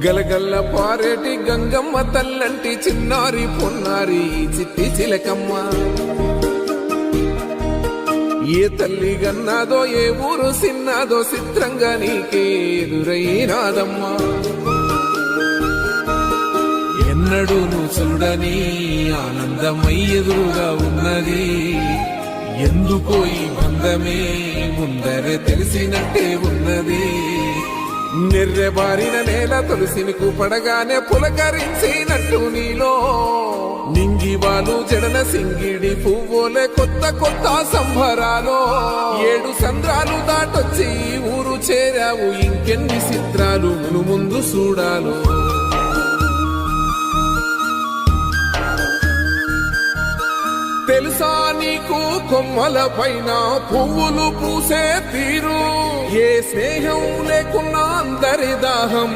గలగల్ల పారేటి గంగమ్మ తల్లంటి చిన్నారి పొన్నారి చిట్టి చిలకమ్మ. ఏ తల్లి గన్నాదో ఏ ఊరు సిన్నాదో చిత్రంగా నీకే ఎదురైనాదమ్మా. ఎన్నడూ నువ్వు చూడని ఆనందమై ఎదురుగా ఉన్నది. ఎందుకో ఈ బంధమే ముందరే తెలిసినట్టే ఉన్నది. నిర్రెబారిన నేల తులసినికు పడగానే పులకరించినట్టు నీలో నింగివాలు జడన సింగిడి పువ్వులే కొత్త కొత్త సంభరాలో. 7 సంద్రాలు దాటొచ్చి ఊరు చేరావు, ఇంకెన్ని చిత్రాలు ముందు చూడాలో. తెలుసా నీకు కొమ్మల పైన పువ్వులు పూసే తీరు, ఏ స్నేహం లేకున్నా అందరి దాహం